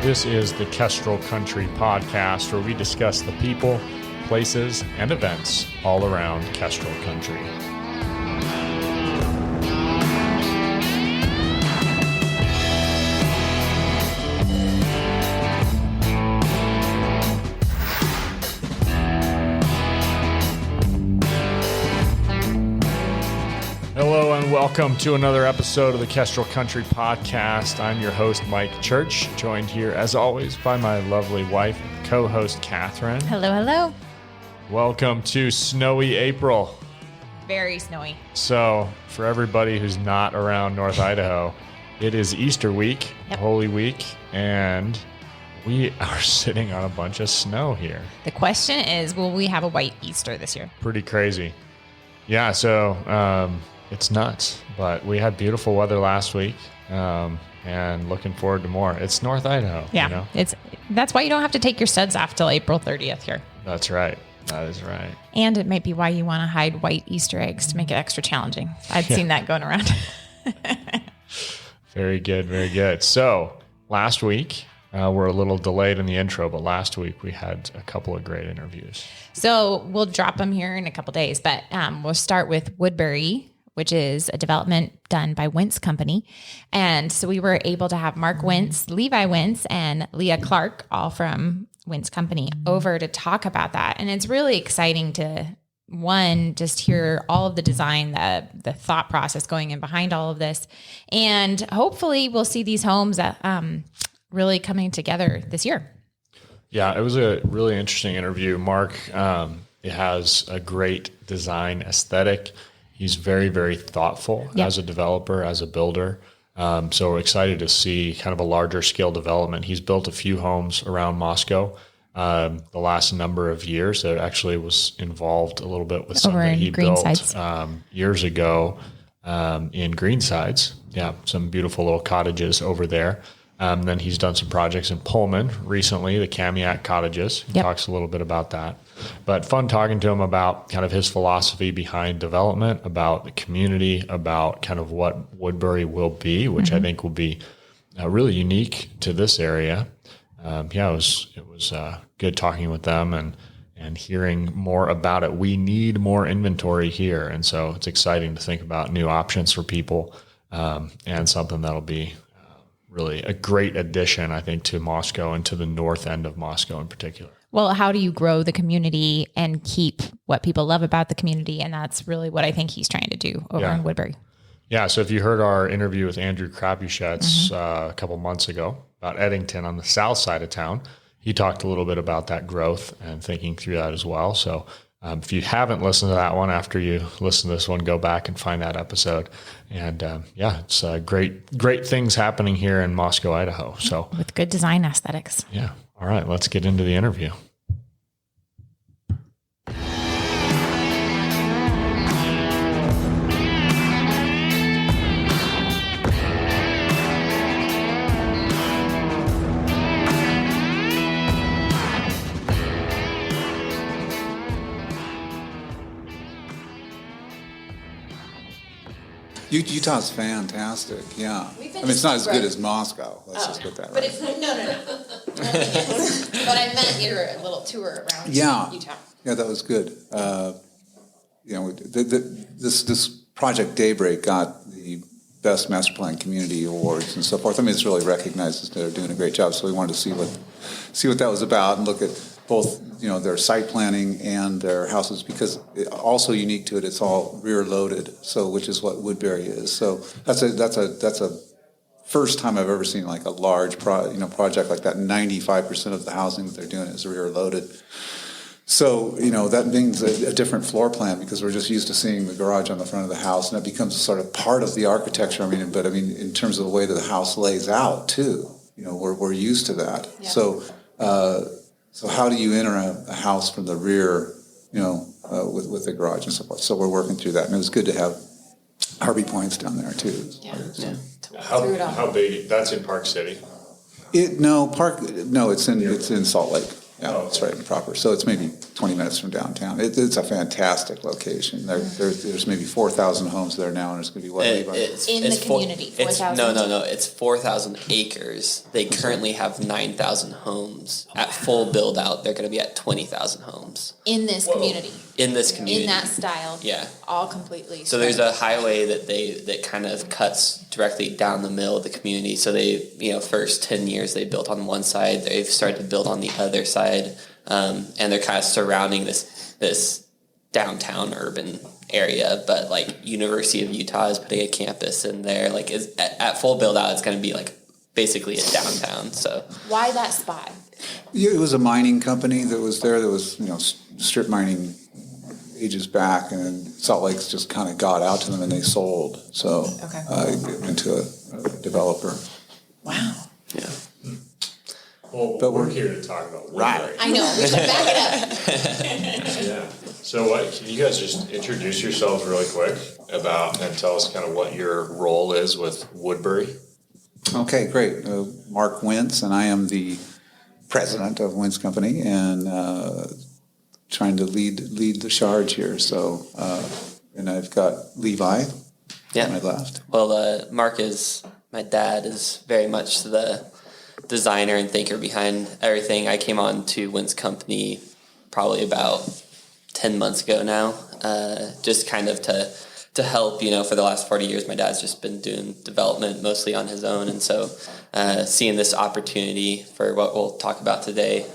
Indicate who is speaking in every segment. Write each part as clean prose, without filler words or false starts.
Speaker 1: This is the Kestrel Country Podcast, where we discuss the people, places, and events all around Kestrel Country. Hello and welcome to another episode of the Kestrel Country Podcast. I'm your host, Mike Church, joined here as always by my lovely wife, co-host Catherine.
Speaker 2: Hello, hello.
Speaker 1: Welcome to snowy April.
Speaker 2: Very snowy.
Speaker 1: So for everybody who's not around North Idaho, it is Easter week, Holy Week, and we are sitting on a bunch of snow here.
Speaker 2: The question is, will we have a white Easter this year?
Speaker 1: Pretty crazy. Yeah, so it's nuts, but we had beautiful weather last week, and looking forward to more. It's North Idaho.
Speaker 2: Yeah,
Speaker 1: you know?
Speaker 2: That's why you don't have to take your studs off till April 30th here.
Speaker 1: That's right. That is right.
Speaker 2: And it might be why you want to hide white Easter eggs to make it extra challenging. I'd seen that going around.
Speaker 1: Very good, very good. So last week, we're a little delayed in the intro, but last week we had a couple of great interviews.
Speaker 2: So we'll drop them here in a couple days, but we'll start with Woodbury, which is a development done by Wintz Company. And so we were able to have Mark Wintz, Levi Wintz, and Leah Clark, all from Wintz Company, over to talk about that. And it's really exciting to, one, just hear all of the design, the thought process going in behind all of this. And hopefully we'll see these homes really coming together this year.
Speaker 1: Yeah, it was a really interesting interview. Mark has a great design aesthetic. He's very, very thoughtful as a developer, as a builder. So we're excited to see kind of a larger scale development. He's built a few homes around Moscow the last number of years. That actually was involved a little bit with something that he built years ago in Greensides. Yeah, some beautiful little cottages over there. Then he's done some projects in Pullman recently, the Kamiak cottages. He talks a little bit about that. But fun talking to him about kind of his philosophy behind development, about the community, about kind of what Woodbury will be, which I think will be really unique to this area. It was good talking with them and hearing more about it. We need more inventory here. And so it's exciting to think about new options for people and something that'll be really a great addition, I think, to Moscow and to the north end of Moscow in particular.
Speaker 2: Well, how do you grow the community and keep what people love about the community? And that's really what I think he's trying to do over in Woodbury. Yeah.
Speaker 1: So if you heard our interview with Andrew Krapuschetz a couple months ago about Eddington on the south side of town, he talked a little bit about that growth and thinking through that as well. So if you haven't listened to that one, after you listen to this one, go back and find that episode. And it's great things happening here in Moscow, Idaho. So
Speaker 2: with good design aesthetics.
Speaker 1: Yeah. All right, let's get into the interview.
Speaker 3: Utah's fantastic, yeah. I mean, it's not as good as Moscow. Let's just put that right.
Speaker 2: But it's no. But I meant your little tour around Utah.
Speaker 3: Yeah, that was good. This project Daybreak got the best master plan community awards and so forth. I mean, it's really recognized as they're doing a great job. So we wanted to see what that was about and look at both, their site planning and their houses, because also unique to it, it's all rear loaded. So, which is what Woodbury is. So that's a first time I've ever seen like a large project like that. 95% of the housing that they're doing is rear loaded. So, that means a different floor plan, because we're just used to seeing the garage on the front of the house, and that becomes sort of part of the architecture. But in terms of the way that the house lays out too, we're used to that. Yeah. So how do you enter a house from the rear, with the garage and so forth? So we're working through that, and it was good to have Harvey Points down there too.
Speaker 1: How big? That's in Park City.
Speaker 3: It's in Salt Lake. It's right in proper. So it's maybe 20 minutes from downtown. It's a fantastic location. There's maybe 4,000 homes there now, and it's going to be what, Levi?
Speaker 2: In the community, 4,000?
Speaker 4: No. It's 4,000 acres. They currently have 9,000 homes. At full build out, they're going to be at 20,000 homes.
Speaker 2: In this community.
Speaker 4: In this community.
Speaker 2: In that style.
Speaker 4: Yeah.
Speaker 2: All completely.
Speaker 4: So there's a highway that kind of cuts directly down the middle of the community. So they, first 10 years they built on one side. They've started to build on the other side. And they're kind of surrounding this downtown urban area. But like University of Utah is putting a campus in there. Like at full build out, it's going to be like basically a downtown. So
Speaker 2: why that spot?
Speaker 3: It was a mining company that was there. That was strip mining ages back, and then Salt Lake's just kind of got out to them and they sold. So into a developer.
Speaker 2: Wow.
Speaker 4: Yeah.
Speaker 1: Well, but we're here to talk about Woodbury.
Speaker 3: Right.
Speaker 2: I know. We should back it up.
Speaker 1: Yeah. So can you guys just introduce yourselves really quick and tell us kind of what your role is with Woodbury?
Speaker 3: Okay, great. Mark Wintz, and I am the president of Wintz Company, and trying to lead the charge here. So, and I've got Levi on my left.
Speaker 4: Well, my dad is very much the designer and thinker behind everything. I came on to Wintz Company probably about 10 months ago now, just kind of to help, for the last 40 years, my dad's just been doing development mostly on his own. And so seeing this opportunity for what we'll talk about today,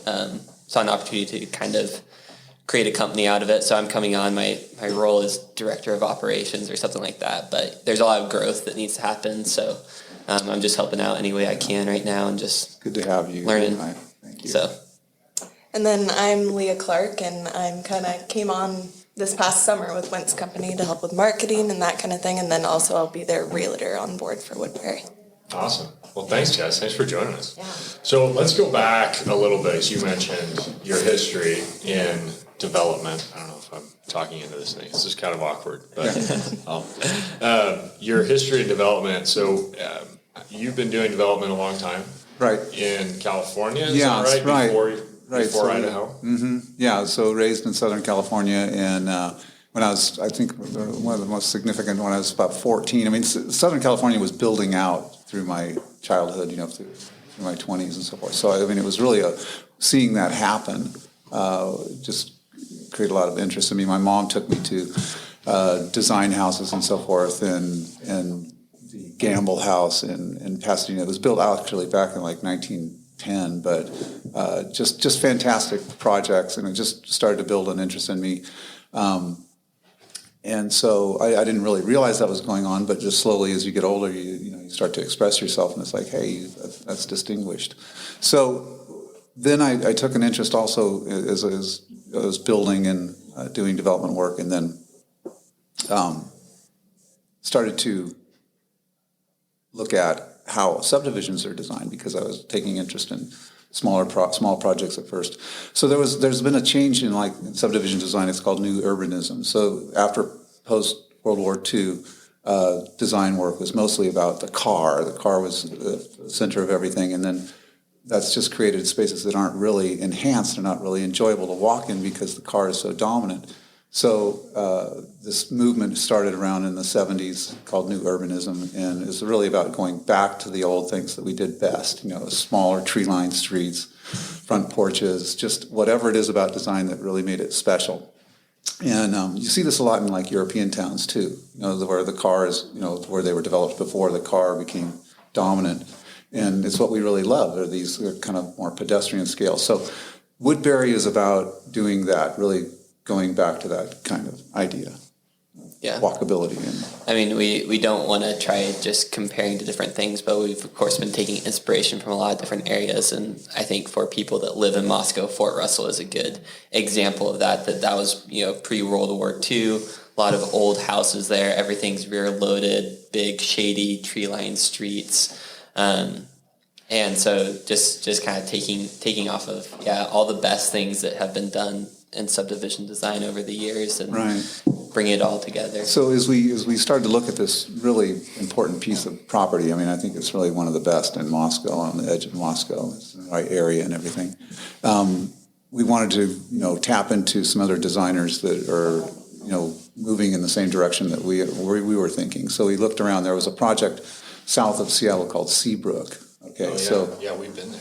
Speaker 4: saw an opportunity to kind of create a company out of it. So I'm coming on, my role is director of operations or something like that, but there's a lot of growth that needs to happen. So I'm just helping out any way I can right now and just
Speaker 3: good to have you.
Speaker 4: Learning.
Speaker 3: Thank you.
Speaker 4: So.
Speaker 5: And then I'm Leah Clark, and I'm kind of came on this past summer with Wintz Company to help with marketing and that kind of thing. And then also I'll be their realtor on board for Woodbury.
Speaker 1: Awesome. Well, thanks, Jess. Thanks for joining us.
Speaker 2: Yeah.
Speaker 1: So let's go back a little bit. As you mentioned your history in development. I don't know if I'm talking into this thing. This is kind of awkward, but your history in development. So you've been doing development a long time,
Speaker 3: Right.
Speaker 1: In California, is
Speaker 3: Yeah,
Speaker 1: that right?
Speaker 3: Right.
Speaker 1: Before Idaho.
Speaker 3: Mm-hmm. Yeah. So raised in Southern California, and when I was, I think one of the most significant when I was about 14. I mean, Southern California was building out through my childhood, through my 20s and so forth. So I mean, it was really seeing that happen. Just created a lot of interest in me. My mom took me to design houses and so forth, and the Gamble House in Pasadena. It was built actually back in like 1910, but just fantastic projects, and it just started to build an interest in me. And so I didn't really realize that was going on, but just slowly as you get older, you start to express yourself, and it's like, hey, that's distinguished. So then I took an interest also as I was building and doing development work, and then started to look at how subdivisions are designed, because I was taking interest in small projects at first. So there's been a change in subdivision design. It's called new urbanism. So after post World War II, design work was mostly about the car. The car was the center of everything, and then that's just created spaces that aren't really enhanced and not really enjoyable to walk in because the car is so dominant. So this movement started around in the 70s called New Urbanism, and it's really about going back to the old things that we did best, smaller tree-lined streets, front porches, just whatever it is about design that really made it special. And you see this a lot in European towns too, where the cars, where they were developed before the car became dominant. And it's what we really love, are these kind of more pedestrian scale. So Woodbury is about doing that, really going back to that kind of idea.
Speaker 4: Yeah.
Speaker 3: Walkability.
Speaker 4: I mean, we don't want to try just comparing to different things, but we've, of course, been taking inspiration from a lot of different areas. And I think for people that live in Moscow, Fort Russell is a good example of that was, pre-World War II, a lot of old houses there. Everything's rear-loaded, big, shady, tree-lined streets. And so just kind of taking off of, all the best things that have been done in subdivision design over the years and bring it all together.
Speaker 3: So as we started to look at this really important piece of property, I mean, I think it's really one of the best in Moscow, on the edge of Moscow. It's the right area and everything. we wanted to, tap into some other designers that are, moving in the same direction that we were thinking. So we looked around. There was a project south of Seattle called Seabrook. Okay,
Speaker 1: yeah, we've been there.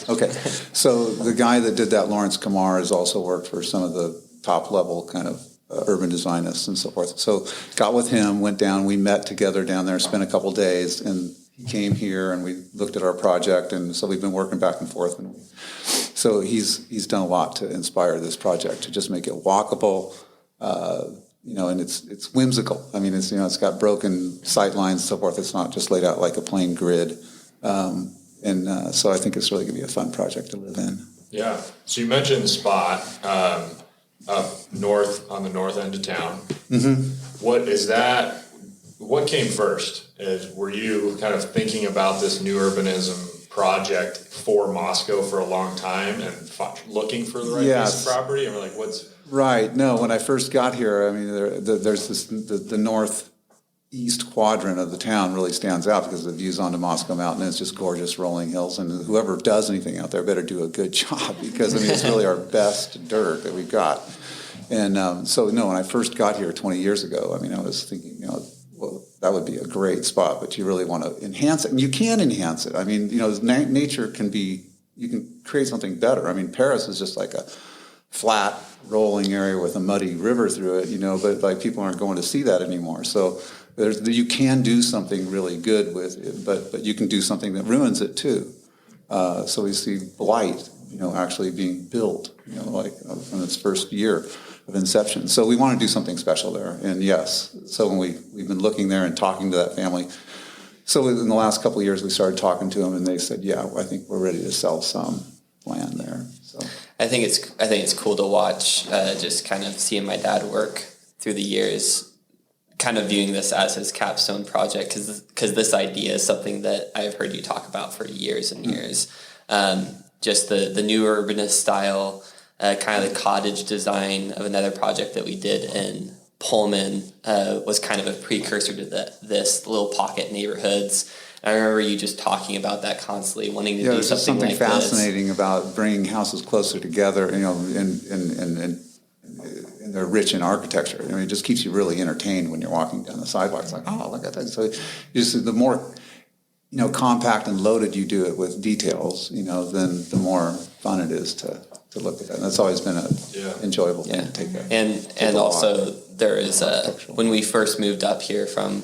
Speaker 3: Okay. So the guy that did that, Lawrence Kamar, has also worked for some of the top level kind of urban designists and so forth. So got with him, went down, we met together down there, spent a couple days, and he came here and we looked at our project, and so we've been working back and forth. And so he's done a lot to inspire this project, to just make it walkable, and it's whimsical. I mean, it's got broken sight lines and so forth. It's not just laid out like a plain grid. So I think it's really going to be a fun project to live in.
Speaker 1: Yeah. So you mentioned the spot up north on the north end of town. Mm-hmm. What is that? What came first? Were you kind of thinking about this new urbanism project for Moscow for a long time and looking for the right piece of property? And we're like, what's...
Speaker 3: Right. No, when I first got here, I mean, there's this, the northeast quadrant of the town really stands out because the views onto Moscow Mountain is just gorgeous rolling hills. And whoever does anything out there better do a good job because, I mean, it's really our best dirt that we've got. And when I first got here 20 years ago, I mean, I was thinking, well, that would be a great spot, but you really want to enhance it. And you can enhance it. I mean, nature can be, you can create something better. I mean, Paris is just like a flat rolling area with a muddy river through it, but like people aren't going to see that anymore. So you can do something really good with it, but you can do something that ruins it too. So we see blight, actually being built, from its first year of inception. So we want to do something special there. And yes, so when we've been looking there and talking to that family. So in the last couple of years, we started talking to them, and they said, "Yeah, I think we're ready to sell some land there." So
Speaker 4: I think it's cool to watch, just kind of seeing my dad work through the years, kind of viewing this as his capstone project, because this idea is something that I've heard you talk about for years and years. Just the new urbanist style, kind of the cottage design of another project that we did in Pullman was kind of a precursor to this little pocket neighborhoods. I remember you just talking about that constantly, wanting to do something like this.
Speaker 3: There's something fascinating about bringing houses closer together, and they're rich in architecture. I mean, it just keeps you really entertained when you're walking down the sidewalk. It's like, oh, look at that. So the more, compact and loaded you do it with details, then the more fun it is to look at that. And that's always been an enjoyable thing to take a
Speaker 4: And also there is when we first moved up here from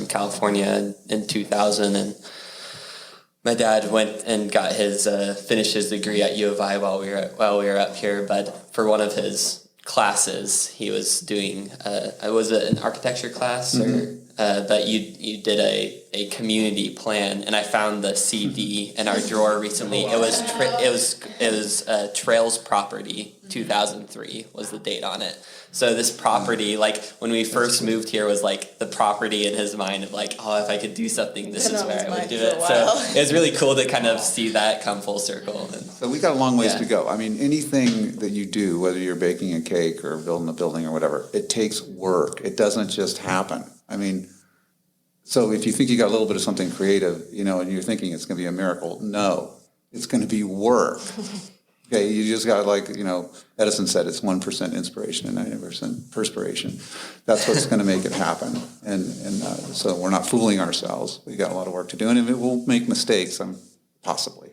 Speaker 4: California in 2000, and my dad went and got his finished his degree at U of I while we were up here. But for one of his classes, he was doing was it an architecture class or that you did a community plan, and I found the CD in our drawer recently. It was Trails Property 2003 was the date on it. So this property, like when we first moved here, was like the property in his mind of like, oh, if I could do something, this is where I would do it. So it was really cool to kind of see that come full circle. And
Speaker 3: so we got a long ways to go. I mean, anything that you do, whether you're baking a cake or building a building or whatever, it takes work. It doesn't just happen. I mean, so if you think you got a little bit of something creative, and you're thinking it's going to be a miracle, no, it's going to be work. Okay, you just got Edison said, it's 1% inspiration and 90% perspiration. That's what's going to make it happen. And so we're not fooling ourselves. We got a lot of work to do, and it will make mistakes, possibly.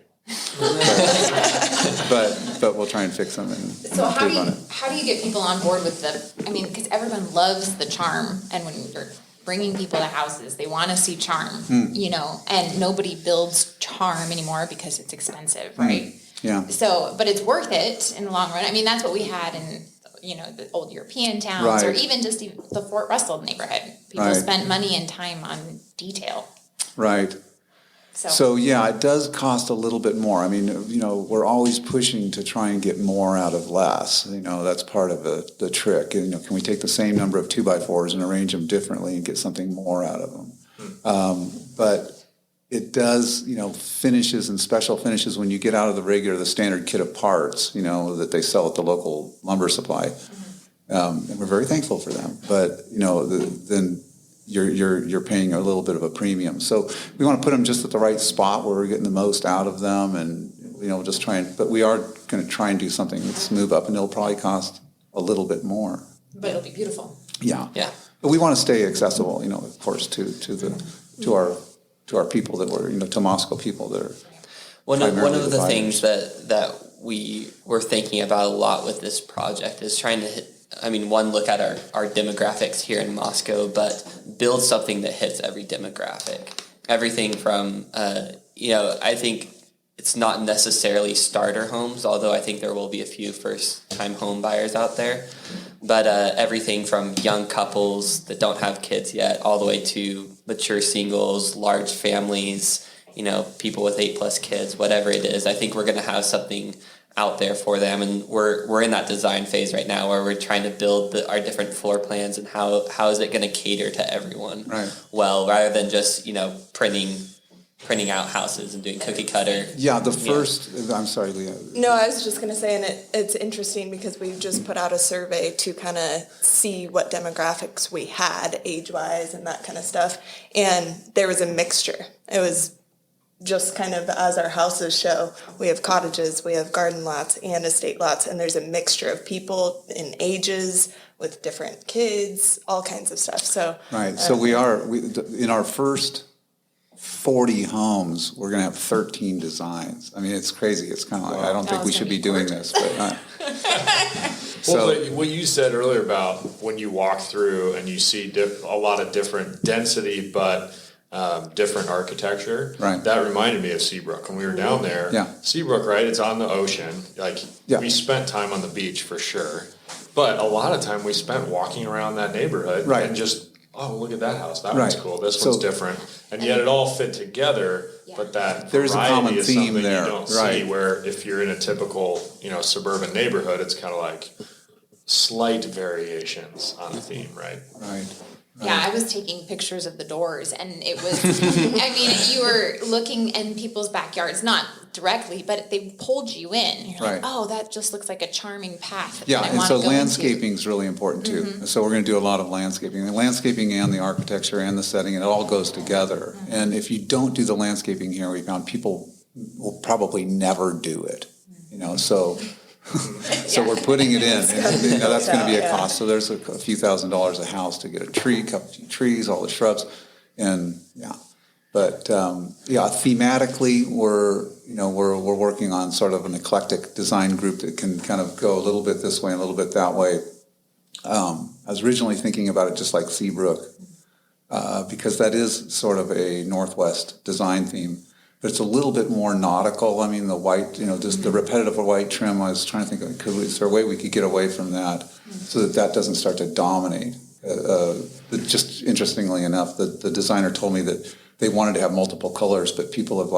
Speaker 3: but we'll try and fix them and improve on it.
Speaker 2: How do you get people on board with because everyone loves the charm, and when you're bringing people to houses, they want to see charm, and nobody builds charm anymore because it's expensive, right?
Speaker 3: Yeah.
Speaker 2: So, but it's worth it in the long run. I mean, that's what we had in, the old European towns, or even just the Fort Russell neighborhood. People spent money and time on detail.
Speaker 3: Right. So yeah, it does cost a little bit more. I mean, we're always pushing to try and get more out of less. That's part of the trick. Can we take the same number of 2x4s and arrange them differently and get something more out of them? But it does, finishes and special finishes when you get out of the standard kit of parts, that they sell at the local lumber supply. And we're very thankful for them. But, then you're paying a little bit of a premium. So we want to put them just at the right spot where we're getting the most out of them and just but we are going to try and do something that's move up, and it'll probably cost a little bit more.
Speaker 2: But it'll be beautiful.
Speaker 3: Yeah.
Speaker 4: Yeah.
Speaker 3: But we want to stay accessible, of course, to our people that were, to Moscow people that are.
Speaker 4: One of the
Speaker 3: buyers.
Speaker 4: things that we were thinking about a lot with this project is trying to look at our demographics here in Moscow, but build something that hits every demographic. Everything from, I think it's not necessarily starter homes, although I think there will be a few first-time home buyers out there. But everything from young couples that don't have kids yet, all the way to mature singles, large families, people with 8+ kids, whatever it is. I think we're going to have something out there for them, and we're in that design phase right now where we're trying to build our different floor plans and how is it going to cater to everyone well, rather than just printing out houses and doing cookie cutter.
Speaker 3: Yeah, I'm sorry, Leah.
Speaker 5: No, I was just going to say, and it's interesting because we've just put out a survey to kind of see what demographics we had age-wise and that kind of stuff, and there was a mixture. It was just kind of as our houses show, we have cottages, we have garden lots and estate lots, and there's a mixture of people in ages with different kids, all kinds of stuff. So
Speaker 3: so we in our first 40 homes, we're going to have 13 designs. I mean, it's crazy. It's kind of like, I don't think we should be doing this, but.
Speaker 1: But what you said earlier about when you walk through and you see a lot of different density, but different architecture.
Speaker 3: Right.
Speaker 1: That reminded me of Seabrook. When we were down there, Seabrook, right? It's on the ocean. We spent time on the beach for sure, but a lot of time we spent walking around that neighborhood and just, oh, look at that house. That one's cool. This one's different. And yet it all fit together, but that
Speaker 3: there's a common
Speaker 1: is
Speaker 3: theme
Speaker 1: something
Speaker 3: there.
Speaker 1: You don't see, where if you're in a typical, suburban neighborhood, it's kind of like slight variations on a theme, right?
Speaker 3: Right.
Speaker 2: Yeah, I was taking pictures of the doors, and it was, you were looking in people's backyards, not directly, but they pulled you in. You're like, oh, that just looks like a charming path.
Speaker 3: Yeah, and so landscaping is really important too. Mm-hmm. So we're going to do a lot of landscaping. The landscaping and the architecture and the setting, it all goes together. Mm-hmm. And if you don't do the landscaping here, we found people will probably never do it, so... So we're putting it in, and that's going to be a cost. So there's a few $1,000s a house to get a couple of trees, all the shrubs, and But thematically, we're working on sort of an eclectic design group that can kind of go a little bit this way and a little bit that way. I was originally thinking about it just like Seabrook, because that is sort of a Northwest design theme. But it's a little bit more nautical. I mean, the white, just the repetitive white trim. I was trying to think, is there a way we could get away from that so that doesn't start to dominate? Just interestingly enough, the designer told me that they wanted to have multiple colors, but people have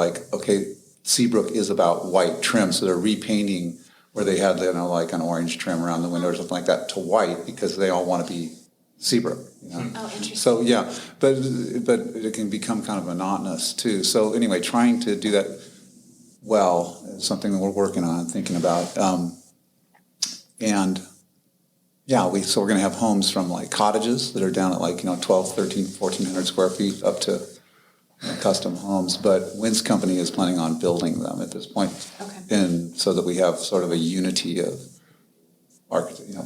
Speaker 3: Seabrook is about white trim, so they're repainting where they had, like an orange trim around the window or something like that to white because they all want to be Seabrook.
Speaker 2: Oh, interesting.
Speaker 3: So but it can become kind of monotonous too. So anyway, trying to do that well is something that we're working on, thinking about. So we're going to have homes from cottages that are down at 12, 13, 1,400 square feet up to custom homes. But Wintz Company is planning on building them at this point, and so that we have sort of a unity of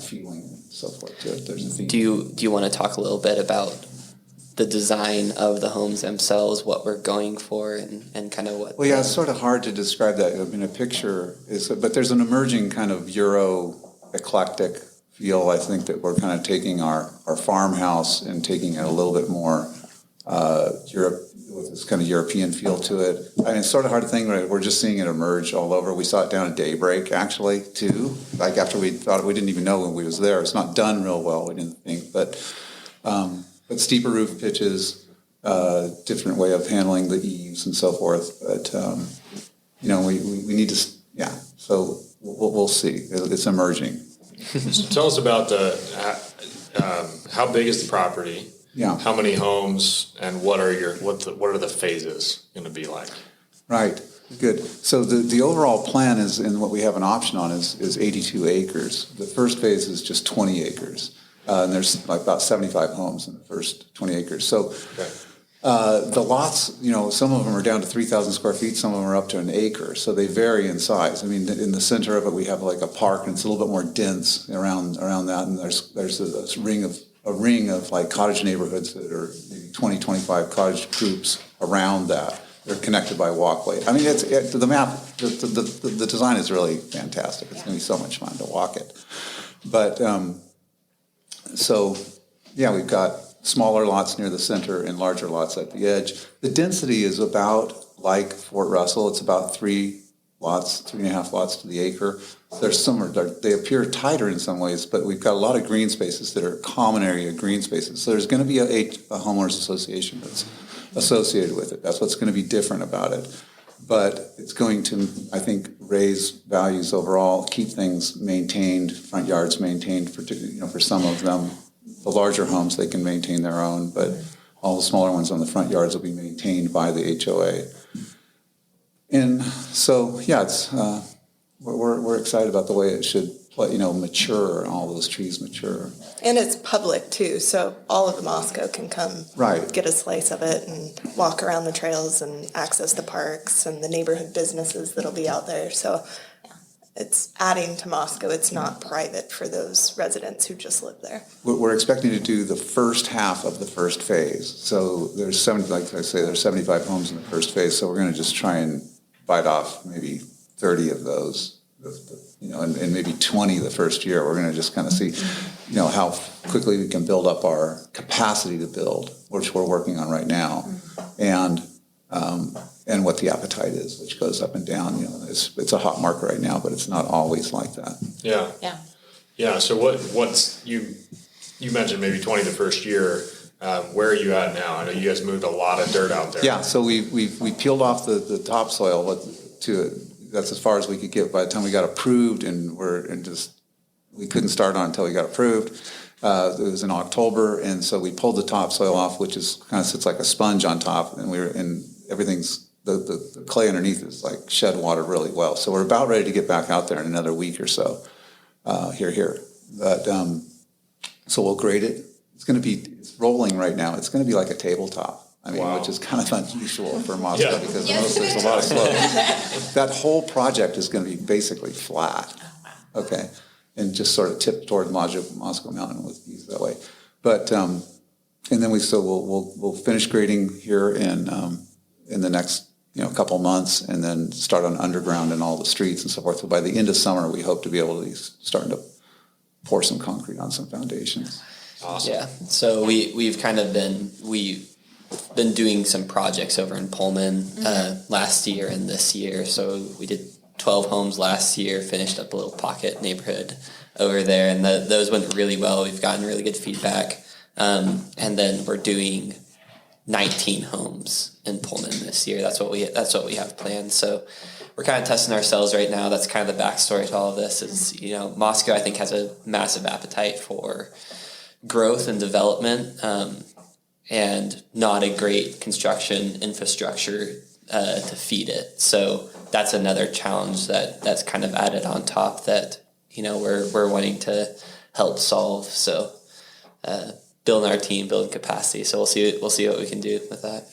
Speaker 3: feeling and so forth to it. There's a theme.
Speaker 4: Do you want to talk a little bit about the design of the homes themselves, what we're going for, and kind of what?
Speaker 3: Well, it's sort of hard to describe that. I mean, a picture is, but there's an emerging kind of Euro eclectic feel. I think that we're kind of taking our farmhouse and taking it a little bit more Europe, with this kind of European feel to it. I mean, it's sort of hard to think, right? We're just seeing it emerge all over. We saw it down at daybreak, actually, too. After we thought, we didn't even know when we was there. It's not done real well, we didn't think. But steeper roof pitches, different way of handling the eaves and so forth. But, we need to, so we'll see. It's emerging.
Speaker 1: So tell us about how big is the property?
Speaker 3: Yeah.
Speaker 1: How many homes, and what are the phases going to be like?
Speaker 3: Right. Good. So the overall plan is, and what we have an option on is 82 acres. The first phase is just 20 acres. And there's about 75 homes in the first 20 acres. So The lots, some of them are down to 3,000 square feet, some of them are up to an acre, so they vary in size. I mean, in the center of it, we have like a park, and it's a little bit more dense around that, and there's a ring of like cottage neighborhoods that are maybe 20, 25 cottage groups around that. They're connected by walkway. I mean, the map, the design is really fantastic. It's going to be so much fun to walk it. But, we've got smaller lots near the center and larger lots at the edge. The density is about like Fort Russell. It's about 3.5 lots to the acre. There's they appear tighter in some ways, but we've got a lot of green spaces that are common area green spaces. So there's going to be a homeowners association that's associated with it. That's what's going to be different about it. But it's going to, I think, raise values overall, keep things maintained, front yards maintained for some of them. The larger homes, they can maintain their own, but all the smaller ones on the front yards will be maintained by the HOA. And so, it's we're excited about the way it should mature, and all those trees mature.
Speaker 5: And it's public too, so all of Moscow can come get a slice of it and walk around the trails and access the parks and the neighborhood businesses that'll be out there. So it's adding to Moscow. It's not private for those residents who just live there.
Speaker 3: We're expecting to do the first half of the first phase. So there's 75 homes in the first phase. So we're going to just try and bite off maybe 30 of those, and maybe 20 the first year. We're going to just kind of see, how quickly we can build up our capacity to build, which we're working on right now, and what the appetite is, which goes up and down. It's a hot market right now, but it's not always like that.
Speaker 1: Yeah. So what's you mentioned maybe 20 the first year. Where are you at now? I know you guys moved a lot of dirt out there.
Speaker 3: Yeah. So we peeled off the topsoil that's as far as we could get by the time we got approved, and we couldn't start on until we got approved. It was in October, and so we pulled the topsoil off, which is kind of sits like a sponge on top, and everything's the clay underneath is like shed water really well. So we're about ready to get back out there in another week or so. Here. But so we'll grade it. It's rolling right now. It's going to be like a tabletop. I mean, which is kind of unusual for Moscow because there's a lot of slope. That whole project is going to be basically flat. Okay. And just sort of tip toward Moscow Mountain with these that way. But, and then we'll finish grading here in the next, couple months, and then start on underground and all the streets and so forth. So by the end of summer, we hope to be able to be starting to pour some concrete on some foundations.
Speaker 1: Awesome.
Speaker 4: Yeah. So we've been doing some projects over in Pullman last year and this year. So we did 12 homes last year, finished up a little pocket neighborhood over there, and those went really well. We've gotten really good feedback. And then we're doing 19 homes in Pullman this year. That's what we have planned. So we're kind of testing ourselves right now. That's kind of the backstory to all of this is, Moscow, I think, has a massive appetite for growth and development, and not a great construction infrastructure to feed it. So that's another challenge that's kind of added on top that, we're wanting to help solve. So building our team, building capacity. So we'll see what we can do with that.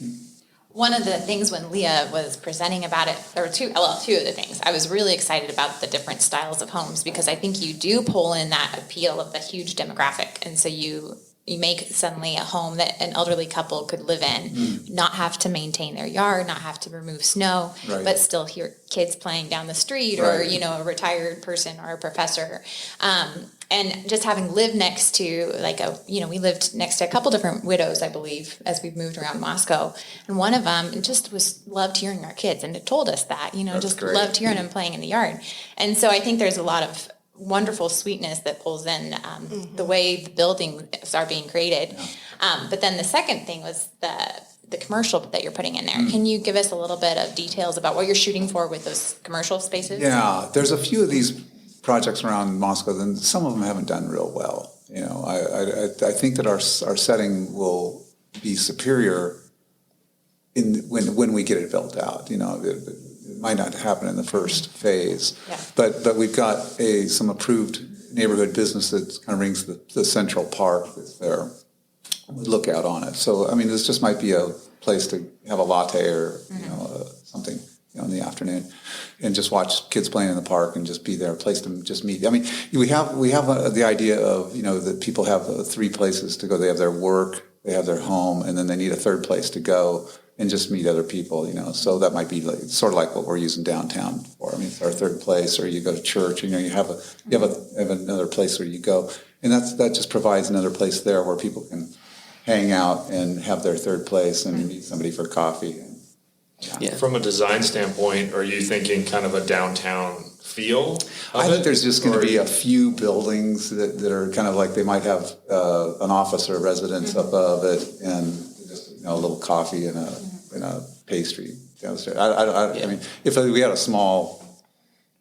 Speaker 2: One of the things when Leah was presenting about it, there were two of the things. I was really excited about the different styles of homes because I think you do pull in that appeal of the huge demographic. And so you make suddenly a home that an elderly couple could live in, not have to maintain their yard, not have to remove snow, but still hear kids playing down the street or, a retired person or a professor. And just having lived next to we lived next to a couple different widows, I believe, as we've moved around Moscow. And one of them just loved hearing our kids. And it told us that, just great. Loved hearing them playing in the yard. And so I think there's a lot of wonderful sweetness that pulls in the way the buildings are being created. But then the second thing was the commercial that you're putting in there. Can you give us a little bit of details about what you're shooting for with those commercial spaces? Yeah,
Speaker 3: there's a few of these projects around Moscow, and some of them haven't done real well. I think that our setting will be superior when we get it built out. It might not happen in the first phase, but we've got some approved neighborhood business that kind of rings the central park that's there, look out on it. So, I mean, this just might be a place to have a latte or, something, in the afternoon and just watch kids playing in the park and just be there, a place to just meet. I mean, we have the idea of, that people have 3 places to go. They have their work, they have their home, and then they need a third place to go and just meet other people, So that might be sort of like what we're using downtown for. I mean, it's our third place, or you go to church, you have another place where you go. And that just provides another place there where people can hang out and have their third place and meet somebody for coffee.
Speaker 4: Yeah.
Speaker 1: From a design standpoint, are you thinking kind of a downtown feel?
Speaker 3: I think there's just going to be a few buildings that are kind of like they might have an office or a residence above it, and just a little coffee and a pastry downstairs. I mean, if we had a small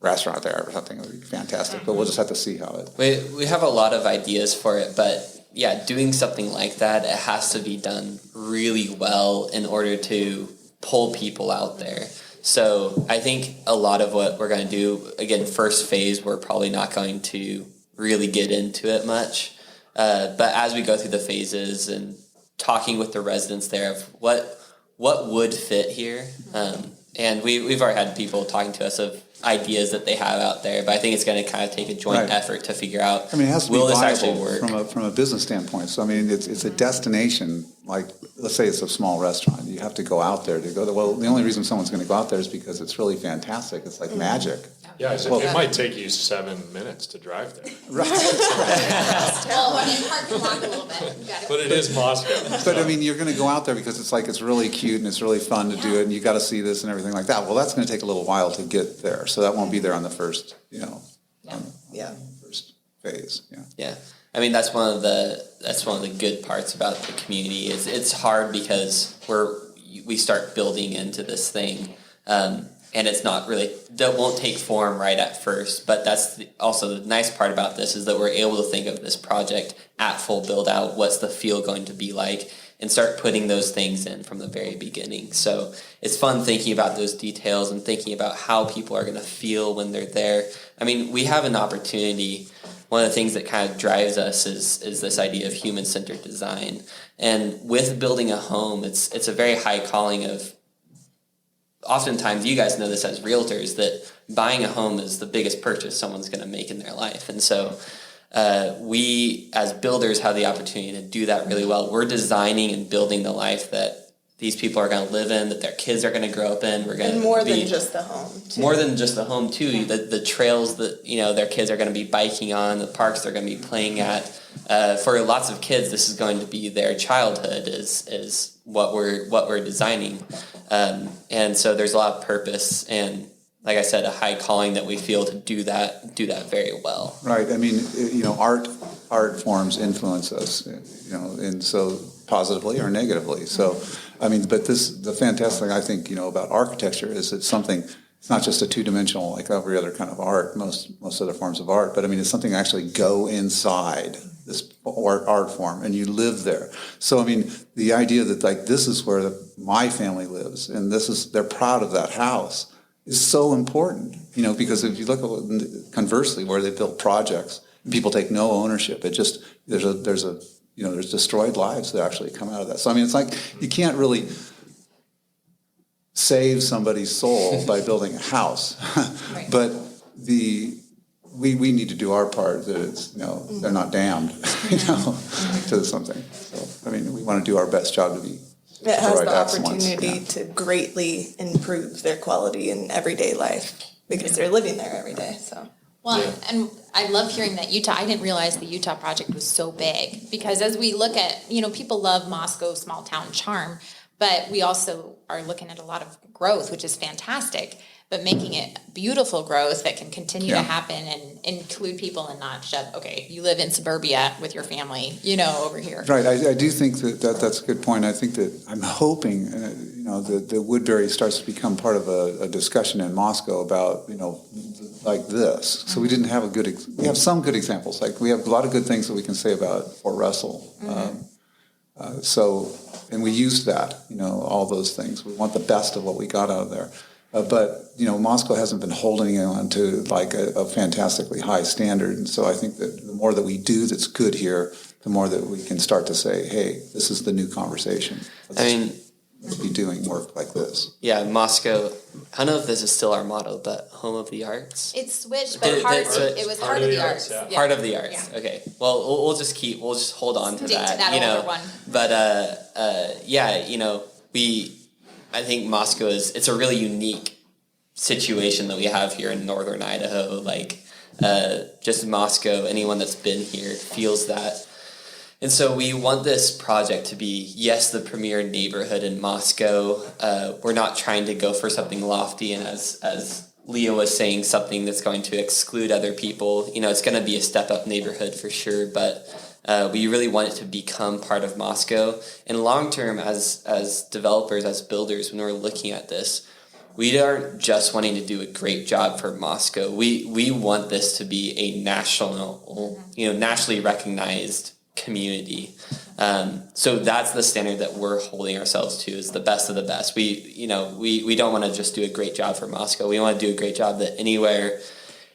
Speaker 3: restaurant there or something, it would be fantastic. But we'll just have to see how it.
Speaker 4: We have a lot of ideas for it, but yeah, doing something like that, it has to be done really well in order to pull people out there. So I think a lot of what we're going to do, again, first phase, we're probably not going to really get into it much. But as we go through the phases and talking with the residents there of what would fit here, and we've already had people talking to us of ideas that they have out there, but I think it's going to kind of take a joint effort to figure out,
Speaker 3: I mean, it has to
Speaker 4: will
Speaker 3: be
Speaker 4: this actually
Speaker 3: viable
Speaker 4: work?
Speaker 3: from a business standpoint. So, I mean, it's a destination. Like, let's say it's a small restaurant. You have to go out there to go there. Well, the only reason someone's going to go out there is because it's really fantastic. It's like magic.
Speaker 1: Yeah, so it might take you 7 minutes to drive there.
Speaker 3: Right.
Speaker 2: Well, in parking lot a little bit.
Speaker 1: But it is Moscow.
Speaker 3: But I mean, you're going to go out there because it's really cute and it's really fun to do it, and you got to see this and everything like that. Well, that's going to take a little while to get there, so that won't be there on the first, first phase. Yeah.
Speaker 4: Yeah, I mean that's one of the good parts about the community is it's hard because we start building into this thing, and it's not really that won't take form right at first. But that's also the nice part about this is that we're able to think of this project at full build out. What's the feel going to be like? And start putting those things in from the very beginning. So it's fun thinking about those details and thinking about how people are going to feel when they're there. I mean, we have an opportunity. One of the things that kind of drives us is this idea of human-centered design. And with building a home, it's a very high calling of, oftentimes, you guys know this as realtors, that buying a home is the biggest purchase someone's going to make in their life. And so we as builders have the opportunity to do that really well. We're designing and building the life that these people are going to live in, that their kids are going to grow up in. We're going to
Speaker 5: more than just the home, too.
Speaker 4: More than just the home, too. Yeah. The trails that their kids are going to be biking on, the parks they're going to be playing at. For lots of kids, this is going to be their childhood. Is what we're designing, and so there's a lot of purpose and, like I said, a high calling that we feel to do that very well.
Speaker 3: Right. I mean, art forms influence us, and so positively or negatively. So, I mean, but the fantastic thing I think, about architecture is it's something. It's not just a two-dimensional like every other kind of art, most other forms of art, but I mean, it's something that actually go inside this art form and you live there. So, I mean, the idea that like this is where my family lives and they're proud of that house is so important, because if you look at conversely where they build projects, people take no ownership. It just, there's destroyed lives that actually come out of that. So, I mean, it's like you can't really save somebody's soul by building a house,
Speaker 2: Right.
Speaker 3: but we need to do our part that it's they're not damned to something. So I mean we want to do our best job to be.
Speaker 5: It has the
Speaker 3: excellence.
Speaker 5: opportunity to greatly improve their quality in everyday life because they're living there every day. So.
Speaker 2: Well, and I love hearing that Utah. I didn't realize the Utah project was so big because as we look at, people love Moscow small town charm, but we also are looking at a lot of growth, which is fantastic, but making it beautiful growth that can continue to happen and include people and not shove, okay, you live in suburbia with your family, over here.
Speaker 3: Right. I do think that's a good point. I think that I'm hoping, that Woodbury starts to become part of a discussion in Moscow about, like this. So we didn't have we have some good examples. Like we have a lot of good things that we can say about Fort Russell. And we used that, all those things. We want the best of what we got out of there. But Moscow hasn't been holding on to like a fantastically high standard. And so I think that the more that we do that's good here, the more that we can start to say, hey, this is the new conversation. Let's be doing work like this.
Speaker 4: Yeah, Moscow. I don't know if this is still our motto, but home of the arts.
Speaker 2: It's switched, but it was heart of the arts.
Speaker 1: Yeah.
Speaker 4: Heart of the arts. Yeah. Okay. Well, we'll just hold on to
Speaker 2: Stick
Speaker 4: that.
Speaker 2: to that older one.
Speaker 4: But I think Moscow it's a really unique situation that we have here in northern Idaho. Like, just Moscow. Anyone that's been here feels that. And so we want this project to be, yes, the premier neighborhood in Moscow. We're not trying to go for something lofty, and as Leah was saying, something that's going to exclude other people. It's going to be a step-up neighborhood for sure, but we really want it to become part of Moscow. And long-term, as developers, as builders, when we're looking at this, we aren't just wanting to do a great job for Moscow. We want this to be a nationally recognized community. So that's the standard that we're holding ourselves to, is the best of the best. We don't want to just do a great job for Moscow. We want to do a great job that anywhere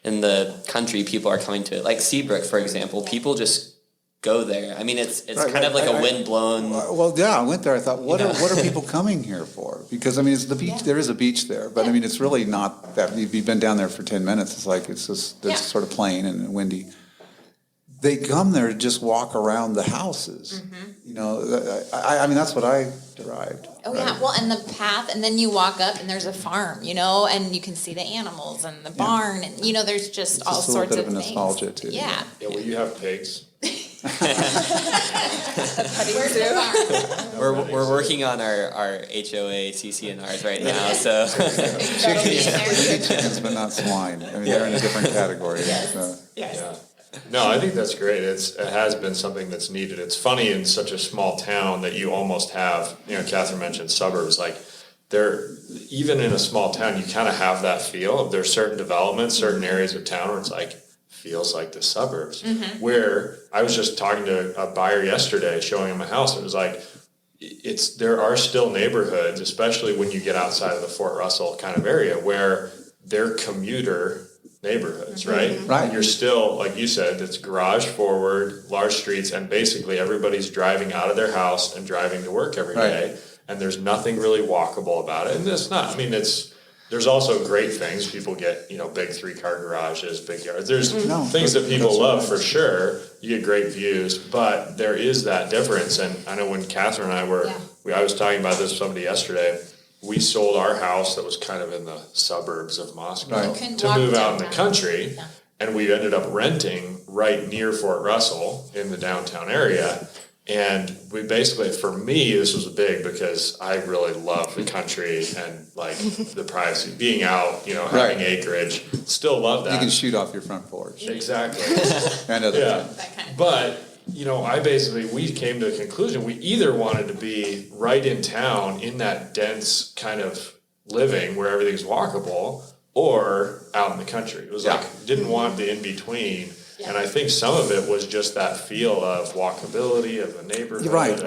Speaker 4: in the country people are coming to it. Like Seabrook, for example, people just go there. I mean, it's kind of like a windblown.
Speaker 3: Well, yeah, I went there. I thought, what are people coming here for? Because it's the beach. Yeah. There is a beach there, but it's really not that. You've been down there for 10 minutes. It's like it's sort of plain and windy. They come there to just walk around the houses. Mm-hmm. That's what I derived.
Speaker 2: Oh, right? Yeah. Well, and the path, and then you walk up and there's a farm, and you can see the animals and the barn, and, there's just all sorts of things. It's a little bit of nostalgia,
Speaker 3: too.
Speaker 2: Yeah.
Speaker 1: Yeah, well, you have pigs.
Speaker 4: We're working on our HOA CCNRs right now, so
Speaker 3: chickens, but not swine. They're in a different category.
Speaker 2: Yes.
Speaker 3: So.
Speaker 2: Yes.
Speaker 1: Yeah. No, I think that's great. It has been something that's needed. It's funny in such a small town that you almost have, Catherine mentioned suburbs, like even in a small town, you kind of have that feel of there's certain developments, certain areas of town where it's like, feels like the suburbs. Mm-hmm. Where I was just talking to a buyer yesterday, showing him a house, and it was like, there are still neighborhoods, especially when you get outside of the Fort Russell kind of area, where they're commuter neighborhoods, right?
Speaker 3: Mm-hmm. Right.
Speaker 1: You're still, like you said, it's garage forward, large streets, and basically everybody's driving out of their house and driving to work every day, and there's nothing really walkable about it. And it's not, there's also great things. People get, big 3-car garages, big yards. There's things that people love for sure. You get great views, but there is that difference. And I know when Catherine and I I was talking about this with somebody yesterday, we sold our house that was kind of in the suburbs of Moscow to move out in the country. Yeah. And we ended up renting right near Fort Russell in the downtown area. And we basically, for me, this was big because I really love the country and like the privacy, being out, having acreage. Still love that.
Speaker 3: You can shoot off your front porch.
Speaker 1: Exactly.
Speaker 3: I know that.
Speaker 1: Yeah. But we came to a conclusion. We either wanted to be right in town in that dense kind of living where everything's walkable, or out in the country. It was like, didn't want the in between. Yeah. And I think some of it was just that feel of walkability of the neighborhood.
Speaker 3: You're right.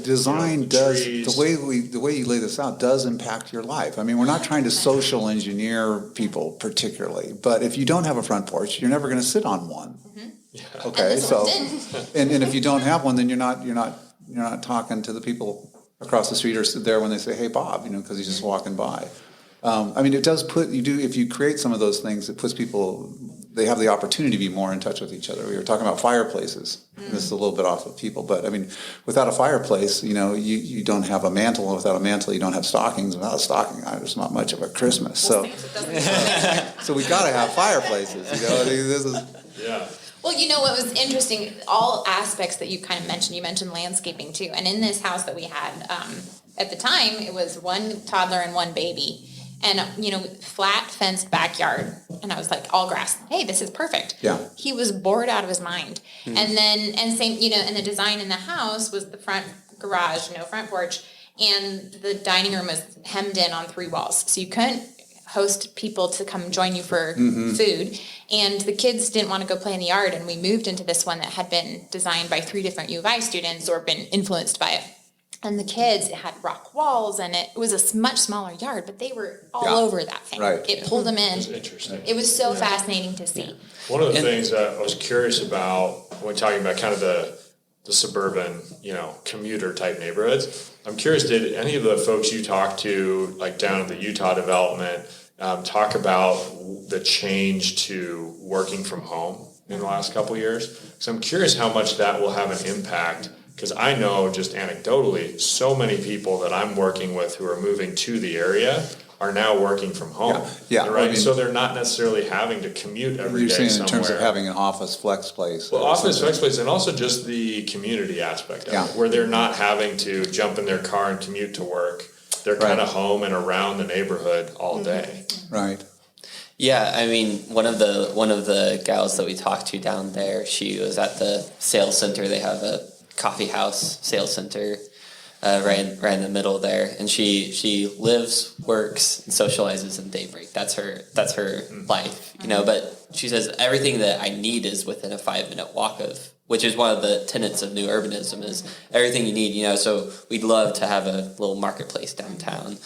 Speaker 3: Design does, the way you lay this out does impact your life. We're not trying to social engineer people particularly, but if you don't have a front porch, you're never going to sit on one. Mm-hmm. Yeah. Okay, so and if you don't have one, then you're not talking to the people across the street or sit there when they say, "Hey, Bob," because he's just walking by. It does if you create some of those things, it puts people. They have the opportunity to be more in touch with each other. We were talking about fireplaces. This is a little bit off of people, but without a fireplace, you don't have a mantle. And without a mantle, you don't have stockings. Without a stocking, there's not much of a Christmas. So we got to have fireplaces. This is.
Speaker 1: Yeah.
Speaker 2: Well, what was interesting, all aspects that you kind of mentioned, you mentioned landscaping too. And in this house that we had, at the time, it was one toddler and one baby. And, flat fenced backyard. And I was like, all grass. Hey, this is perfect.
Speaker 3: Yeah.
Speaker 2: He was bored out of his mind. Mm-hmm. And same, and the design in the house was the front garage, no front porch. And the dining room was hemmed in on 3 walls. So you couldn't host people to come join you for food. And the kids didn't want to go play in the yard. And we moved into this one that had been designed by 3 different U of I students or been influenced by it. And the kids, it had rock walls, and it was a much smaller yard, but they were all over that thing.
Speaker 3: Right.
Speaker 2: It pulled them in.
Speaker 1: It was interesting.
Speaker 2: It was so fascinating to see.
Speaker 1: One of the things that I was curious about when talking about kind of the the suburban, commuter type neighborhoods. I'm curious, did any of the folks you talked to, like down at the Utah development, talk about the change to working from home in the last couple of years? Because I'm curious how much that will have an impact. Because I know just anecdotally, so many people that I'm working with who are moving to the area are now working from home.
Speaker 3: Yeah.
Speaker 1: Right.
Speaker 3: I mean,
Speaker 1: so they're not necessarily having to commute every
Speaker 3: you're
Speaker 1: day
Speaker 3: saying
Speaker 1: somewhere.
Speaker 3: in terms of having an office flex place.
Speaker 1: Well, office flex place, and also just the community aspect of it, where they're not having to jump in their car and commute to work. They're kind of home and around the neighborhood all day.
Speaker 3: Right.
Speaker 4: Yeah, I mean, one of the gals that we talked to down there, she was at the sales center. They have a coffee house sales center right in the middle there, and she lives, works, and socializes in Daybreak. That's her life, But she says everything that I need is within a 5-minute walk of, which is one of the tenets of new urbanism, is everything you need. So we'd love to have a little marketplace downtown.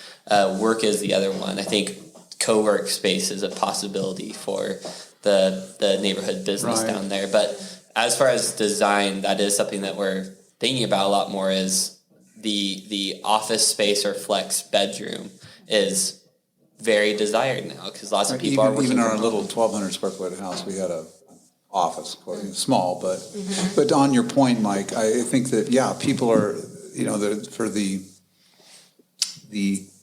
Speaker 4: Work is the other one. I think co-work space is a possibility for the neighborhood business down there. But as far as design, that is something that we're thinking about a lot more. Is the office space or flex bedroom is very desired now because lots of people are working
Speaker 3: even our
Speaker 4: from
Speaker 3: little 1,200 square foot house, we had a office, small, but on your point, Mike, I think that people are for the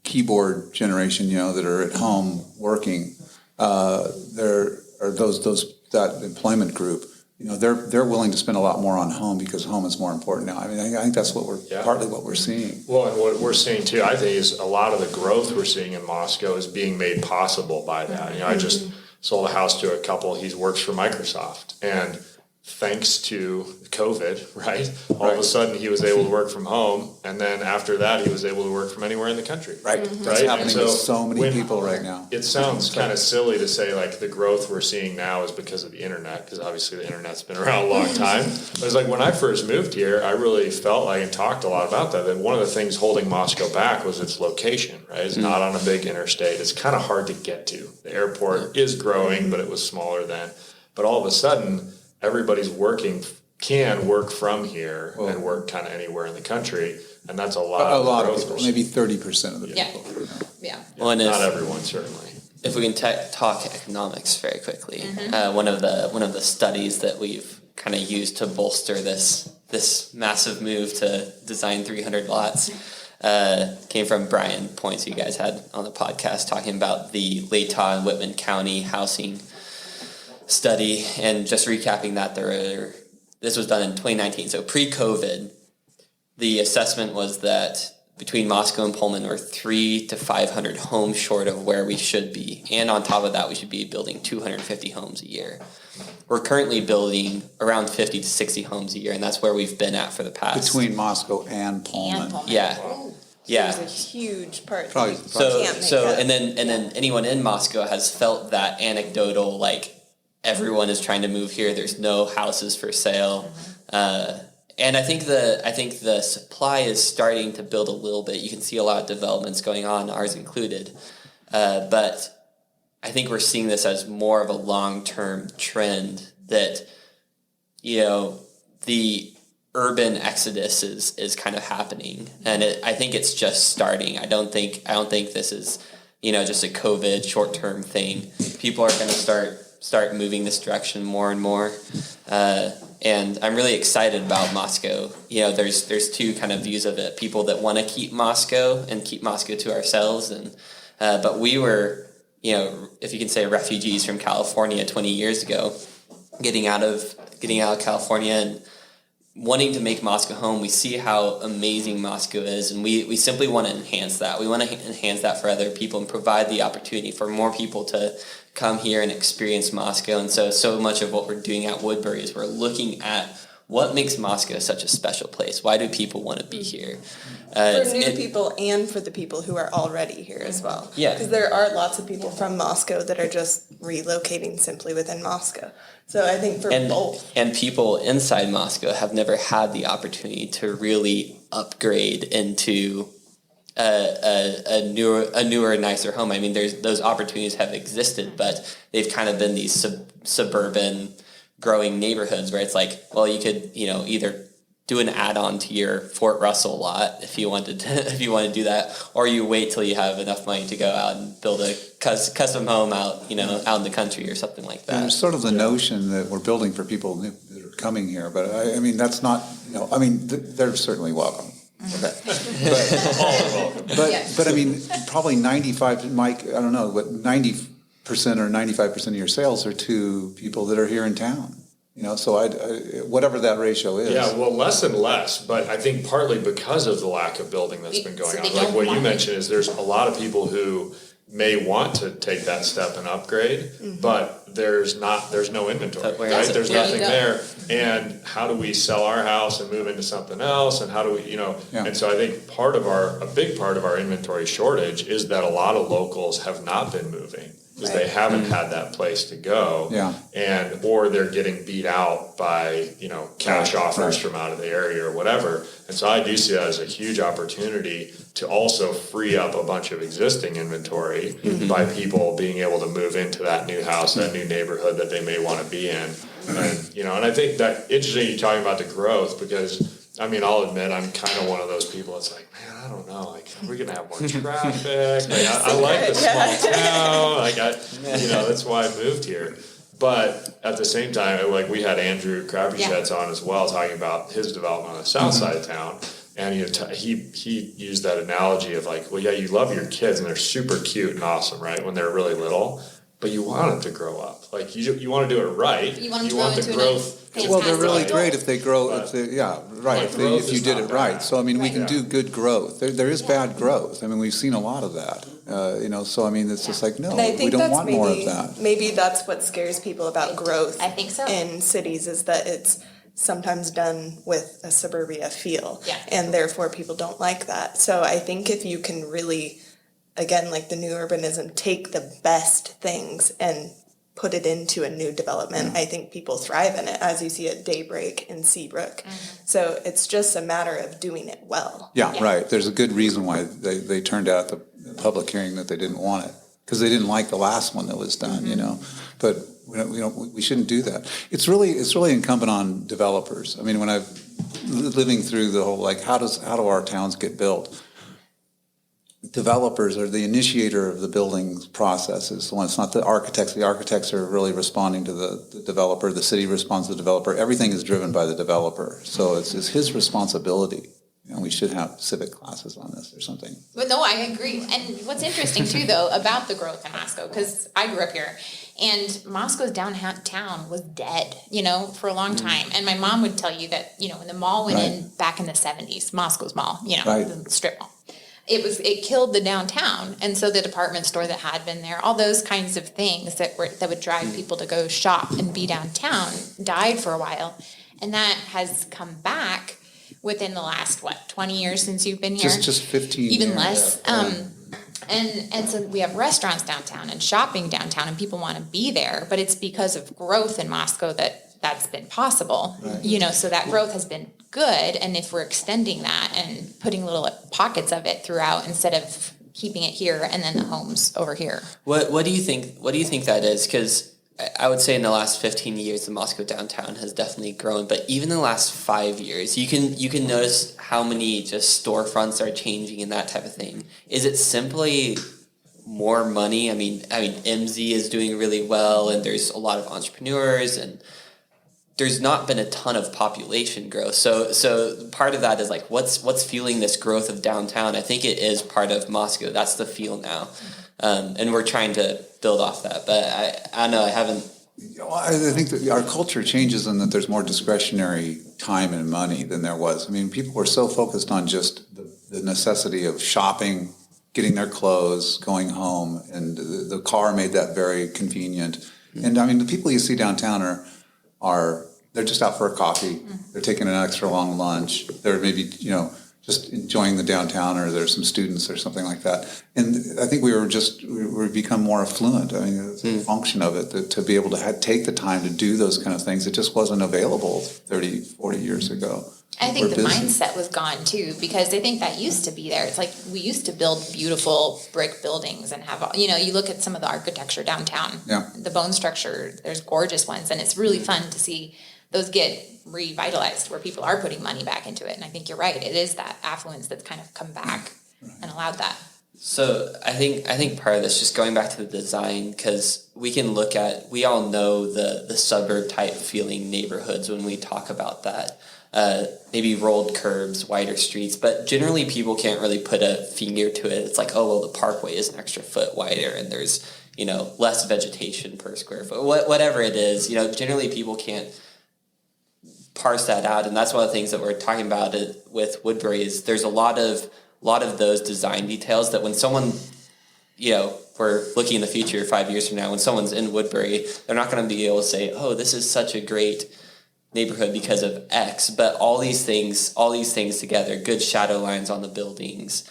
Speaker 3: keyboard generation, that are at home working, there are that employment group. They're willing to spend a lot more on home because home is more important now. I mean, I think that's partly what we're seeing.
Speaker 1: Well, and what we're seeing too, I think, is a lot of the growth we're seeing in Moscow is being made possible by that. I just sold a house to a couple. He works for Microsoft, and thanks to COVID, right? All of a sudden, he was able to work from home, and then after that, he was able to work from anywhere in the country.
Speaker 3: Right. That's happening to so many people right now.
Speaker 1: It sounds kind of silly to say like the growth we're seeing now is because of the internet, because obviously the internet's been around a long time. But it's like when I first moved here, I really felt like and talked a lot about that one of the things holding Moscow back was its location, right? It's not on a big interstate. It's kind of hard to get to. The airport is growing, but it was smaller then. But all of a sudden, everybody's can work from here and work kind of anywhere in the country, and that's a lot
Speaker 3: of people, maybe 30% of the people.
Speaker 2: Yeah.
Speaker 4: Well, and
Speaker 1: not everyone, certainly.
Speaker 4: If we can talk economics very quickly, one of the studies that we've kind of used to bolster this massive move to design 300 lots came from Brian Points, who you guys had on the podcast, talking about the Leah and Whitman County housing study, and just recapping that this was done in 2019, so pre-COVID. The assessment was that between Moscow and Pullman, we're 300 to 500 homes short of where we should be, and on top of that, we should be building 250 homes a year. We're currently building around 50 to 60 homes a year, and that's where we've been at for the past.
Speaker 3: Between Moscow and Pullman.
Speaker 4: Yeah. Yeah.
Speaker 5: It's a huge part.
Speaker 3: Probably.
Speaker 4: And then anyone in Moscow has felt that anecdotal, like, everyone is trying to move here. There's no houses for sale, and I think the supply is starting to build a little bit. You can see a lot of developments going on, ours included, but I think we're seeing this as more of a long-term trend that the urban exodus is kind of happening, and I think it's just starting. I don't think this is just a COVID short-term thing. People are going to start moving this direction more and more, and I'm really excited about Moscow. There's two kind of views of it: people that want to keep Moscow and keep Moscow to ourselves, and but we were, if you can say, refugees from California 20 years ago, getting out of California and wanting to make Moscow home. We see how amazing Moscow is, and we simply want to enhance that. We want to enhance that for other people and provide the opportunity for more people to come here and experience Moscow. And so much of what we're doing at Woodbury is we're looking at what makes Moscow such a special place. Why do people want to be here?
Speaker 5: For new people and for the people who are already here as well.
Speaker 4: Yeah.
Speaker 5: Because there are lots of people from Moscow that are just relocating simply within Moscow. So I think for both. And
Speaker 4: people inside Moscow have never had the opportunity to really upgrade into a newer, nicer home. I mean, those opportunities have existed, but they've kind of been these suburban growing neighborhoods where it's like, well, you could, either do an add-on to your Fort Russell lot if you wanted to, if you want to do that, or you wait till you have enough money to go out and build a custom home out, out in the country or something like that.
Speaker 3: And there's sort of the notion that we're building for people that are coming here, but I mean, that's not, they're certainly welcome. Okay. But I mean, probably 95, Mike, I don't know, but 90% or 95% of your sales are to people that are here in town. So whatever that ratio is.
Speaker 1: Yeah, well, less and less, but I think partly because of the lack of building that's been going on. Like what you mentioned is there's a lot of people who may want to take that step and upgrade, but there's no inventory, right? There's nothing there. And how do we sell our house and move into something else? And how do we, and so I think a big part of our inventory shortage is that a lot of locals have not been moving. Because they haven't had that place to go, or they're getting beat out by cash offers from out of the area or whatever. And so I do see that as a huge opportunity to also free up a bunch of existing inventory by people being able to move into that new house, that new neighborhood that they may want to be in. And and I think that interesting you talking about the growth, because I mean, I'll admit I'm kind of one of those people that's like, man, I don't know, like, we're going to have more traffic. Like, I like the small town. Like, that's why I moved here. But at the same time, like, we had Andrew Crappy Sheds on as well, talking about his development on the south side of town. And he used that analogy of like, well, yeah, you love your kids and they're super cute and awesome, right, when they're really little. But you want them to grow up. Like, you want to do it right. You want the growth.
Speaker 3: Well, they're really great if they grow. If you did it right. So I mean, we can do good growth. There is bad growth. I mean, we've seen a lot of that. So I mean, it's just like no, we don't want more of that.
Speaker 5: Maybe that's what scares people about growth.
Speaker 2: I think so.
Speaker 5: In cities is that it's sometimes done with a suburbia feel, and therefore people don't like that. So I think if you can really, again, like the new urbanism, take the best things and put it into a new development, I think people thrive in it, as you see at Daybreak in Seabrook. So it's just a matter of doing it well.
Speaker 3: Yeah, right. There's a good reason why they turned out the public hearing that they didn't want it, because they didn't like the last one that was done, But we shouldn't do that. It's really incumbent on developers. I mean, when I've living through the whole, like, how do our towns get built? Developers are the initiator of the building processes. It's not the architects. The architects are really responding to the developer. The city responds to the developer. Everything is driven by the developer. So it's his responsibility. We should have civic classes on this or something.
Speaker 2: But no, I agree. And what's interesting too, though, about the growth in Moscow, because I grew up here, and Moscow's downtown was dead, for a long time. And my mom would tell you that, when the mall went in back in the 70s, Moscow's mall, the strip mall. It killed the downtown, and so the department store that had been there, all those kinds of things that would drive people to go shop and be downtown, died for a while, and that has come back within the last 20 years since you've been here?
Speaker 3: Just 15,
Speaker 2: even
Speaker 3: years.
Speaker 2: less. And so we have restaurants downtown and shopping downtown, and people want to be there, but it's because of growth in Moscow that's been possible. Right. So that growth has been good, and if we're extending that and putting little pockets of it throughout instead of keeping it here and then the homes over here.
Speaker 4: What do you think that is? Because I would say in the last 15 years the Moscow downtown has definitely grown, but even in the last 5 years you can notice how many just storefronts are changing and that type of thing. Is it simply more money? I mean MZ is doing really well, and there's a lot of entrepreneurs, and there's not been a ton of population growth. So part of that is like, what's fueling this growth of downtown? I think it is part of Moscow. That's the feel now. And we're trying to build off that. But I don't know, I haven't.
Speaker 3: I think that our culture changes in that there's more discretionary time and money than there was. I mean, people were so focused on just the necessity of shopping, getting their clothes, going home, and the car made that very convenient. Mm-hmm. And I mean, the people you see downtown are they're just out for a coffee. They're taking an extra long lunch. They're maybe, just enjoying the downtown, or there's some students or something like that. And I think we've become more affluent. I mean, it's a function of it to be able to take the time to do those kind of things. It just wasn't available 30, 40 years ago.
Speaker 2: I think the mindset was gone too, because I think that used to be there. It's like we used to build beautiful brick buildings and have, you look at some of the architecture downtown, the bone structure, there's gorgeous ones, and it's really fun to see those get revitalized where people are putting money back into it. And I think you're right. It is that affluence that's kind of come back and allowed that.
Speaker 4: So I think part of this, just going back to the design, because we all know the suburb type feeling neighborhoods when we talk about that. Maybe rolled curbs, wider streets, but generally people can't really put a finger to it. It's like, oh, well, the parkway is an extra foot wider and there's, less vegetation per square foot, whatever it is, generally people can't parse that out. And that's one of the things that we're talking about with Woodbury is there's a lot of those design details that when someone, we're looking in the future 5 years from now, when someone's in Woodbury, they're not going to be able to say, oh, this is such a great neighborhood because of X, but all these things together, good shadow lines on the buildings,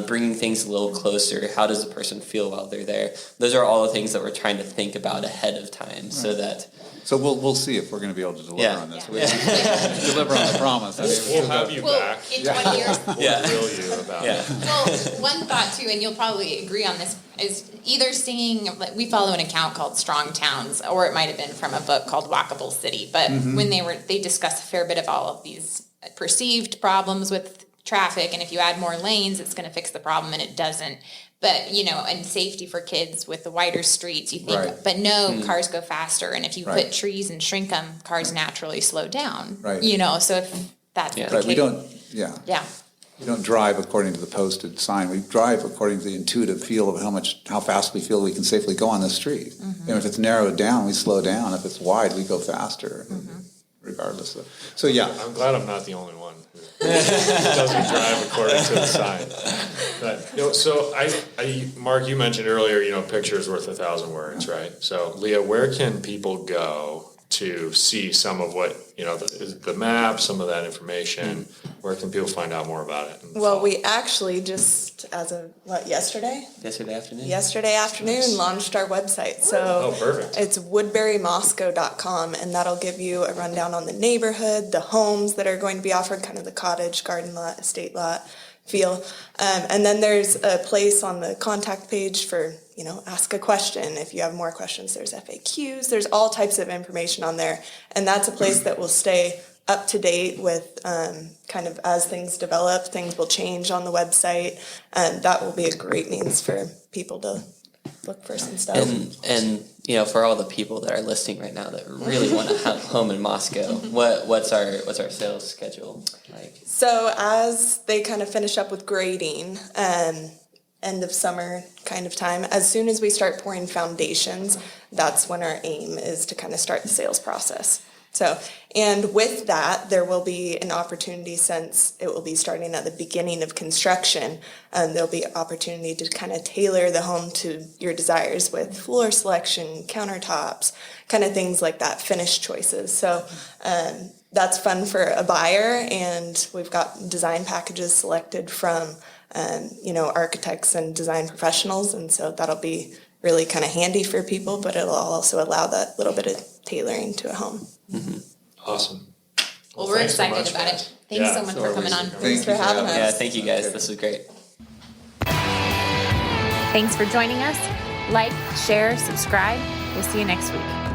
Speaker 4: bringing things a little closer. How does the person feel while they're there? Those are all the things that we're trying to think about ahead of time, so that.
Speaker 3: So we'll see if we're going to be able to deliver on this.
Speaker 2: Yeah.
Speaker 3: We deliver on the promise.
Speaker 1: We'll have you back.
Speaker 2: In 20 years.
Speaker 1: We'll grill you about it.
Speaker 2: Well, one thought too, and you'll probably agree on this, is either seeing, like, we follow an account called Strong Towns, or it might have been from a book called Walkable City. But when they discuss a fair bit of all of these perceived problems with traffic, and if you add more lanes, it's going to fix the problem, and it doesn't. But, and safety for kids with the wider streets, you think,
Speaker 3: Right.
Speaker 2: but no, cars go faster. And if you
Speaker 3: Right.
Speaker 2: put trees and shrink them, cars naturally slow down.
Speaker 3: Right.
Speaker 2: So if that's the
Speaker 3: Right,
Speaker 2: case.
Speaker 3: we don't drive according to the posted sign. We drive according to the intuitive feel of how fast we feel we can safely go on the street. If it's narrowed down, we slow down. If it's wide, we go faster, regardless of. So
Speaker 1: I'm glad I'm not the only one who doesn't drive according to the sign. But, so Mark, you mentioned earlier, pictures worth 1,000 words, right? So Leah, where can people go to see some of what, the map, some of that information? Where can people find out more about it?
Speaker 5: Well, we actually just, as of, yesterday? Yesterday afternoon launched our website. So
Speaker 1: perfect.
Speaker 5: It's woodburymoscow.com, and that'll give you a rundown on the neighborhood, the homes that are going to be offered, kind of the cottage, garden lot, estate lot feel. And then there's a place on the contact page for, ask a question. If you have more questions, there's FAQs. There's all types of information on there. And that's a place that will stay up to date with kind of as things develop, things will change on the website. And that will be a great means for people to look for some stuff.
Speaker 4: And for all the people that are listening right now that really want to have home in Moscow, what's our sales schedule like?
Speaker 5: So as they kind of finish up with grading, end of summer kind of time, as soon as we start pouring foundations, that's when our aim is to kind of start the sales process. So, and with that, there will be an opportunity, since it will be starting at the beginning of construction, and there'll be opportunity to kind of tailor the home to your desires with floor selection, countertops, kind of things like that, finished choices. So that's fun for a buyer, and we've got design packages selected from architects and design professionals, and so that'll be really kind of handy for people, but it'll also allow that little bit of tailoring to a home.
Speaker 1: Awesome.
Speaker 2: Well, we're
Speaker 1: thanks so
Speaker 2: excited
Speaker 1: much,
Speaker 2: about
Speaker 1: guys.
Speaker 2: it. Thanks so much for coming on.
Speaker 5: Thanks for having us.
Speaker 4: Yeah, thank you guys. This was great.
Speaker 2: Thanks for joining us. Like, share, subscribe. We'll see you next week.